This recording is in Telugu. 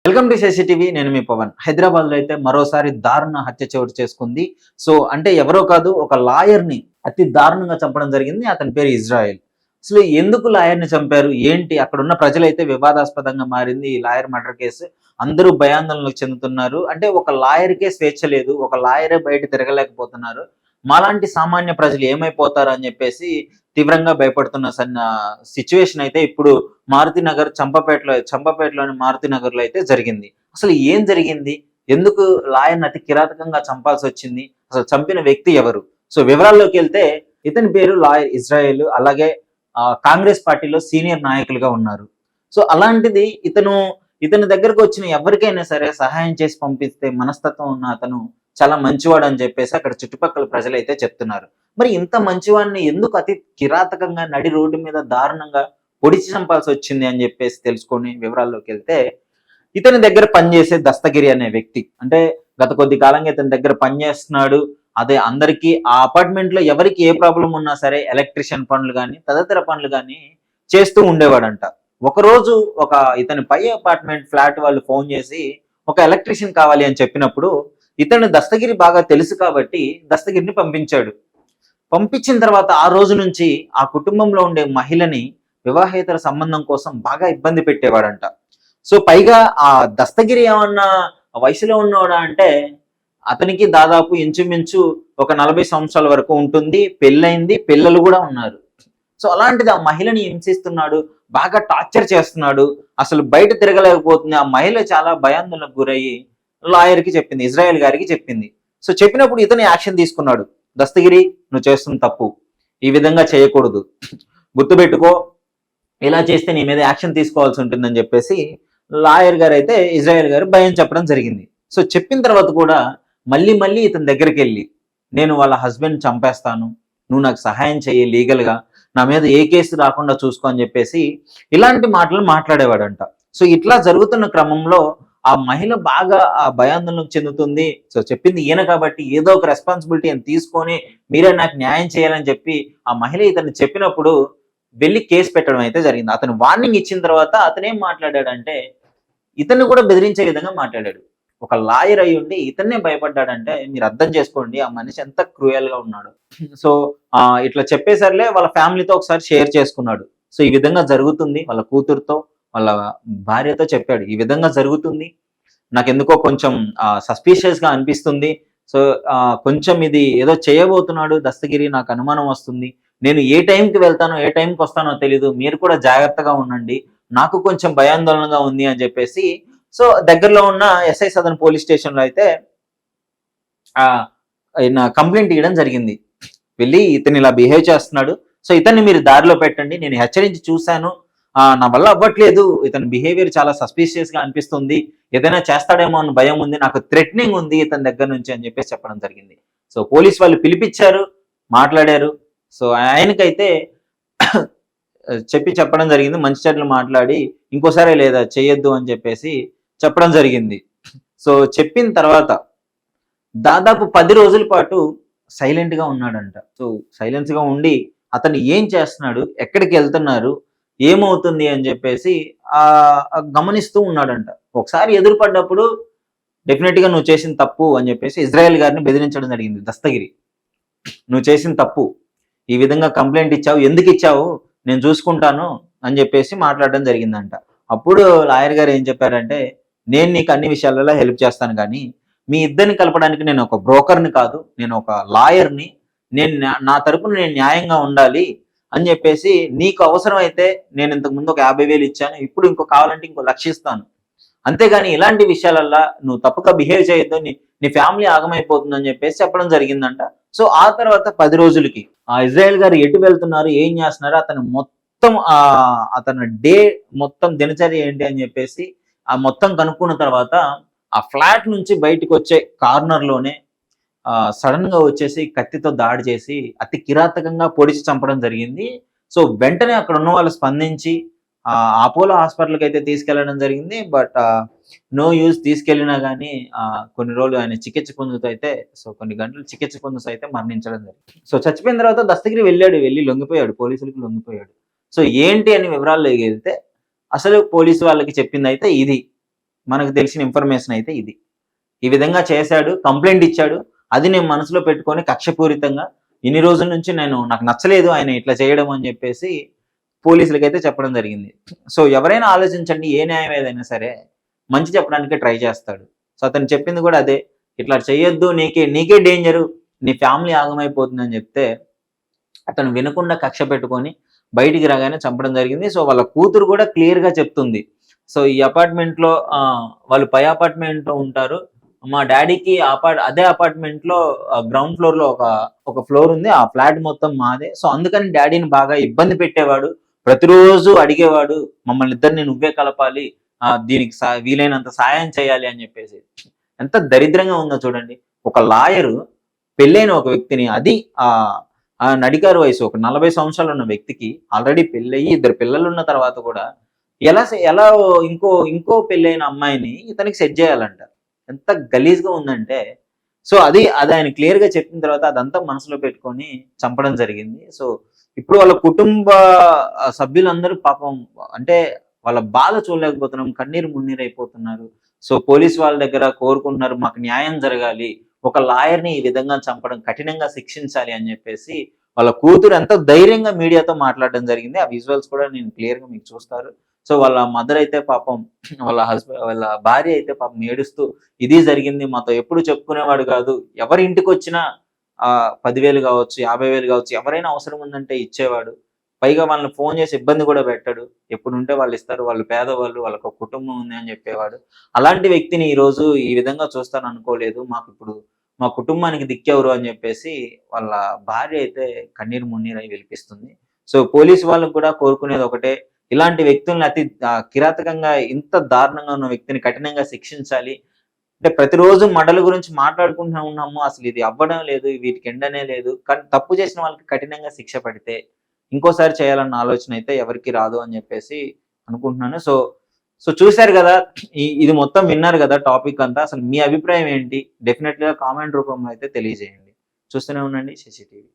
Welcome to Shashi TV. నేను మీ పవన్. హైదరాబాద్లో అయితే మరోసారి దారుణ హత్య చోటు చేసుకుంది. అంటే ఎవరో కాదు, ఒక లాయర్‌ని అతి దారుణంగా చంపడం జరిగింది. అతని పేరు ఇజ్రాయెల్. అసలు ఎందుకు లాయర్‌ని చంపారు? ఏంటి? అక్కడున్న ప్రజలైతే వివాదాస్పదంగా మారింది ఈ లాయర్ మర్డర్ కేసు. అందరూ భయాందోళనకు చెందుతున్నారు. అంటే ఒక లాయర్‌కే స్వేచ్ఛ లేదు. ఒక లాయరే బయట తిరగలేకపోతున్నారు. మాలాంటి సామాన్య ప్రజలు ఏమైపోతారు అని చెప్పేసి తీవ్రంగా భయపడుతున్న సిట్యుయేషన్ అయితే ఇప్పుడు చంపపేటలోని మారుతినగర్‌లో అయితే జరిగింది. అసలు ఏం జరిగింది? ఎందుకు లాయర్‌ని అతి కిరాతకంగా చంపాల్సొచ్చింది? అసలు చంపిన వ్యక్తి ఎవరు? వివరాల్లోకెళ్తే ఇతని పేరు లాయర్ ఇజ్రాయెల్. అలాగే కాంగ్రెస్ పార్టీలో సీనియర్ నాయకులుగా ఉన్నారు. అలాంటిది ఇతని దగ్గరకొచ్చిన ఎవరికైనా సరే సహాయం చేసి పంపిస్తే మనస్తత్వం ఉన్న అతను చాలా మంచివాడని చెప్పేసి అక్కడ చుట్టుపక్కల ప్రజలైతే చెప్తున్నారు. మరి ఇంత మంచివాడిని ఎందుకు అతి కిరాతకంగా నడి రోడ్డు మీద దారుణంగా పొడిచి చంపాల్సొచ్చింది అని చెప్పేసి తెలుసుకొని వివరాల్లోకెళ్తే, ఇతని దగ్గర పనిచేసే దస్తగిరి అనే వ్యక్తి, అంటే గత కొద్ది కాలంగా ఇతని దగ్గర పనిచేస్తున్నాడు. అదే అందరికీ ఆ అపార్ట్మెంట్‌లో ఎవరికి ఏ ప్రాబ్లమ్ ఉన్నా సరే ఎలక్ట్రీషియన్ పనులు గాని, తదితర పనులు గాని చేస్తూ ఉండేవాడంట. ఒకరోజు ఇతని పై అపార్ట్మెంట్ ఫ్లాట్ వాళ్ళు ఫోన్ చేసి ఒక ఎలక్ట్రీషియన్ కావాలి అని చెప్పినప్పుడు, ఇతను దస్తగిరి బాగా తెలుసు కాబట్టి దస్తగిరిని పంపించాడు. పంపించిన తర్వాత ఆ రోజు నుంచి ఆ కుటుంబంలో ఉండే మహిళని వివాహేతర సంబంధం కోసం బాగా ఇబ్బంది పెట్టేవాడంట. పైగా ఆ దస్తగిరి ఏమన్నా వయసులో ఉన్నవాడా అంటే, అతనికి దాదాపు ఇంచుమించు ఒక 40 సంవత్సరాల వరకు ఉంటుంది. పెళ్ళయింది, పిల్లలు కూడా ఉన్నారు. అలాంటిది ఆ మహిళని హింసిస్తున్నాడు, బాగా టార్చర్ చేస్తున్నాడు. అసలు బయట తిరగలేకపోతుంది. ఆ మహిళ చాలా భయాందోళనకు గురయ్యి లాయర్‌కి చెప్పింది, ఇజ్రాయెల్ గారికి చెప్పింది. చెప్పినప్పుడు ఇతను యాక్షన్ తీసుకున్నాడు. దస్తగిరి, నువ్వు చేస్తున్న తప్పు. ఈ విధంగా చేయకూడదు. గుర్తుపెట్టుకో, ఇలా చేస్తే నీ మీద యాక్షన్ తీసుకోవాల్సి ఉంటుందని చెప్పేసి లాయర్ గారు అయితే ఇజ్రాయెల్ గారు భయం చెప్పడం జరిగింది. చెప్పిన తర్వాత కూడా మళ్ళీ మళ్ళీ ఇతని దగ్గరికెళ్ళి, నేను వాళ్ళ హస్బెండ్ చంపేస్తాను, నువ్వు నాకు సహాయం చెయ్యి లీగల్‌గా, నా మీద ఏ కేసు రాకుండా చూసుకో అని చెప్పేసి ఇలాంటి మాటలు మాట్లాడేవాడంట. ఇట్లా జరుగుతున్న క్రమంలో ఆ మహిళ బాగా ఆ భయాందోళనకు చెందుతుంది. చెప్పింది ఈయన కాబట్టి ఏదో ఒక రెస్పాన్సిబిలిటీ అని తీసుకొని మీరే నాకు న్యాయం చేయాలని చెప్పి ఆ మహిళ ఇతన్ని చెప్పినప్పుడు వెళ్లి కేసు పెట్టడం అయితే జరిగింది. అతను వార్నింగ్ ఇచ్చిన తర్వాత అతనేం మాట్లాడాడంటే, ఇతన్ని కూడా బెదిరించే విధంగా మాట్లాడాడు. ఒక లాయర్ అయ్యుండి ఇతన్నే భయపడ్డాడంటే మీరు అర్థం చేసుకోండి ఆ మనిషి ఎంత క్రూయల్ గా ఉన్నాడు. సో ఇట్లా చెప్పేసరిలే వాళ్ళ ఫ్యామిలీతో ఒకసారి షేర్ చేసుకున్నాడు. ఈ విధంగా జరుగుతుంది, వాళ్ళ కూతురుతో వాళ్ళ భార్యతో చెప్పాడు. ఈ విధంగా జరుగుతుంది, నాకెందుకో కొంచెం సస్పీషియస్ గా అనిపిస్తుంది. కొంచెం ఇది ఏదో చేయబోతున్నాడు దస్తగిరి, నాకు అనుమానం వస్తుంది. నేను ఏ టైంకి వెళ్తానో ఏ టైంకి వస్తానో తెలీదు, మీరు కూడా జాగ్రత్తగా ఉండండి, నాకు కొంచెం భయాందోళనగా ఉంది అని చెప్పేసి దగ్గరలో ఉన్న ఎస్ఐ సదన్ పోలీస్ స్టేషన్ లో అయితే ఆయన కంప్లైంట్ ఇవ్వడం జరిగింది. వెళ్ళి ఇతను ఇలా బిహేవ్ చేస్తున్నాడు, ఇతన్ని మీరు దారిలో పెట్టండి, నేను హెచ్చరించి చూశాను, నా వల్ల అవ్వట్లేదు, ఇతని బిహేవియర్ చాలా సస్పీషియస్ గా అనిపిస్తుంది, ఏదైనా చేస్తాడేమో అని భయం ఉంది, నాకు థ్రెటనింగ్ ఉంది ఇతని దగ్గర నుంచి అని చెప్పేసి చెప్పడం జరిగింది. పోలీస్ వాళ్ళు పిలిపించారు, మాట్లాడారు. ఆయనకైతే చెప్పడం జరిగింది, మంచి చెడ్డలు మాట్లాడి ఇంకోసారి లేదా చేయొద్దు అని చెప్పేసి చెప్పడం జరిగింది. చెప్పిన తర్వాత దాదాపు 10 రోజుల పాటు సైలెంట్ గా ఉన్నాడంట. సైలెన్స్ గా ఉండి అతను ఏం చేస్తున్నాడు, ఎక్కడికి వెళ్తున్నారు, ఏమవుతుంది అని చెప్పేసి గమనిస్తూ ఉన్నాడంట. ఒకసారి ఎదురుపడ్డప్పుడు డెఫినెట్ గా నువ్వు చేసిన తప్పు అని చెప్పేసి ఇజ్రాయెల్ గారిని బెదిరించడం జరిగింది. దస్తగిరి, నువ్వు చేసిన తప్పు, ఈ విధంగా కంప్లైంట్ ఇచ్చావు, ఎందుకు ఇచ్చావు, నేను చూసుకుంటాను అని చెప్పేసి మాట్లాడడం జరిగిందంట. అప్పుడు లాయర్ గారు ఏం చెప్పారంటే, నేను నీకు అన్ని విషయాలలో హెల్ప్ చేస్తాను, కానీ మీ ఇద్దరిని కలపడానికి నేను ఒక బ్రోకర్ని కాదు, నేను ఒక లాయర్ని, నా తరపున నేను న్యాయంగా ఉండాలి అని చెప్పేసి, నీకు అవసరమైతే నేను ఇంతకు ముందు ఒక 50,000 ఇచ్చాను, ఇప్పుడు కావాలంటే ఇంకో 1,00,000 ఇస్తాను, అంతేగాని ఇలాంటి విషయాలల్లో నువ్వు తప్పుగా బిహేవ్ చేయొద్దు, నీ ఫ్యామిలీ ఆగమైపోతుందని చెప్పేసి చెప్పడం జరిగిందంట. ఆ తర్వాత 10 రోజులకి ఆ ఇజ్రాయెల్ గారు ఎటు వెళ్తున్నారు, ఏం చేస్తున్నారు, అతని డే మొత్తం దినచర్య ఏంటి అని చెప్పేసి మొత్తం కనుక్కున్న తర్వాత ఆ ఫ్లాట్ నుంచి బయటకు వచ్చే కార్నర్ లోనే సడన్ గా వచ్చేసి కత్తితో దాడి చేసి అతి కిరాతకంగా పొడిచి చంపడం జరిగింది. వెంటనే అక్కడ ఉన్న వాళ్ళు స్పందించి అపోలో హాస్పిటల్కి అయితే తీసుకెళ్లడం జరిగింది. బట్ నో యూజ్, తీసుకెళ్లినా కానీ కొన్ని రోజులు ఆయన చికిత్స పొందుతూ అయితే కొన్ని గంటలు చికిత్స పొందుతూ అయితే మరణించడం జరిగింది. చచ్చిపోయిన తర్వాత దస్తగిరి వెళ్ళి లొంగిపోయాడు, పోలీసులకు లొంగిపోయాడు. ఏంటి అని వివరాల్లోకి వెళ్తే, అసలు పోలీసు వాళ్ళకి చెప్పింది అయితే ఇది, మనకు తెలిసిన ఇన్ఫర్మేషన్ అయితే ఇది. ఈ విధంగా చేశాడు, కంప్లెయింట్ ఇచ్చాడు. అది నేను మనసులో పెట్టుకొని కక్షపూరితంగా ఇన్ని రోజుల నుంచి నాకు నచ్చలేదు ఆయన ఇట్లా చేయడం అని చెప్పేసి పోలీసులకైతే చెప్పడం జరిగింది. సో ఎవరైనా ఆలోచించండి, ఏ న్యాయం ఏదైనా సరే మంచి చెప్పడానికే ట్రై చేస్తాడు. సో అతను చెప్పింది కూడా అదే. ఇట్లా చేయొద్దు, నీకే డేంజరు, నీ ఫ్యామిలీ ఆగమైపోతుందని చెప్తే అతను వినకుండా కక్ష పెట్టుకొని బయటికి రాగానే చంపడం జరిగింది. సో వాళ్ళ కూతురు కూడా క్లియర్‌గా చెప్తుంది. సో ఈ అపార్ట్మెంట్‌లో వాళ్ళు పై అపార్ట్మెంట్‌లో ఉంటారు. మా డ్యాడీకి అదే అపార్ట్మెంట్‌లో గ్రౌండ్ ఫ్లోర్‌లో ఒక ఫ్లోర్ ఉంది. ఆ ఫ్లాట్ మొత్తం మాదే. సో అందుకని డ్యాడీని బాగా ఇబ్బంది పెట్టేవాడు. ప్రతిరోజు అడిగేవాడు, మమ్మల్ని ఇద్దరిని నువ్వే కలపాలి. దీనికి వీలైనంత సాయం చేయాలి అని చెప్పేసి. ఎంత దరిద్రంగా ఉందో చూడండి. ఒక లాయరు పెళ్ళైన ఒక వ్యక్తిని, అది ఆ నడిగారు వయసు ఒక 40 సంవత్సరాలు ఉన్న వ్యక్తికి ఆల్రెడీ పెళ్ళయ్యి 2 పిల్లలున్న తర్వాత కూడా ఎలా ఇంకో పెళ్ళైన అమ్మాయిని ఇతనికి సెట్ చేయాలంట. ఎంత గలీజ్‌గా ఉందంటే, సో అది ఆయన క్లియర్‌గా చెప్పిన తర్వాత అదంతా మనసులో పెట్టుకొని చంపడం జరిగింది. సో ఇప్పుడు వాళ్ళ కుటుంబ సభ్యులందరూ పాపం అంటే వాళ్ళ బాధ చూడలేకపోతున్నాం. కన్నీరు మున్నీరైపోతున్నారు. సో పోలీస్ వాళ్ళ దగ్గర కోరుకుంటున్నారు, మాకు న్యాయం జరగాలి. ఒక లాయర్‌ని ఈ విధంగా చంపడం కఠినంగా శిక్షించాలి అని చెప్పేసి వాళ్ళ కూతురు ఎంతో ధైర్యంగా మీడియాతో మాట్లాడడం జరిగింది. ఆ విజువల్స్ కూడా నేను క్లియర్‌గా మీకు చూస్తారు. సో వాళ్ళ మదర్ అయితే పాపం వాళ్ళ భార్య అయితే పాపం ఏడుస్తూ, ఇది జరిగింది, మాతో ఎప్పుడు చెప్పుకునేవాడు కాదు. ఎవరి ఇంటికొచ్చినా 10,000 కావచ్చు, 50,000 కావచ్చు, ఎవరైనా అవసరం ఉందంటే ఇచ్చేవాడు. పైగా వాళ్ళని ఫోన్ చేసి ఇబ్బంది కూడా పెట్టడు. ఎప్పుడుంటే వాళ్ళు ఇస్తారు. వాళ్ళు పేదవాళ్ళు, వాళ్ళకొక కుటుంబం ఉంది అని చెప్పేవాడు. అలాంటి వ్యక్తిని ఈరోజు ఈ విధంగా చూస్తాను అనుకోలేదు. మా కుటుంబానికి దిక్కెవరు అని చెప్పేసి వాళ్ళ భార్య అయితే కన్నీరు మున్నీరై విలిపిస్తుంది. సో పోలీసు వాళ్ళకి కూడా కోరుకునేది ఒకటే, ఇలాంటి వ్యక్తుల్ని అతి కిరాతకంగా ఇంత దారుణంగా ఉన్న వ్యక్తిని కఠినంగా శిక్షించాలి. అంటే ప్రతిరోజు మర్డర్‌ల గురించి మాట్లాడుకుంటూ ఉన్నాము. అసలు ఇది అవ్వడం లేదు. వీటికి ఎండనే లేదు. కానీ తప్పు చేసిన వాళ్ళకి కఠినంగా శిక్ష పడితే ఇంకోసారి చేయాలన్న ఆలోచన అయితే ఎవరికీ రాదు అని చెప్పేసి అనుకుంటున్నాను. సో చూసారు గదా! ఇది మొత్తం విన్నారు గదా! టాపిక్ అంతా. అసలు మీ అభిప్రాయం ఏంటి? డెఫినెట్‌గా కామెంట్ రూపంలో అయితే తెలియజేయండి. చూస్తూనే ఉండండి శశి టీవీ.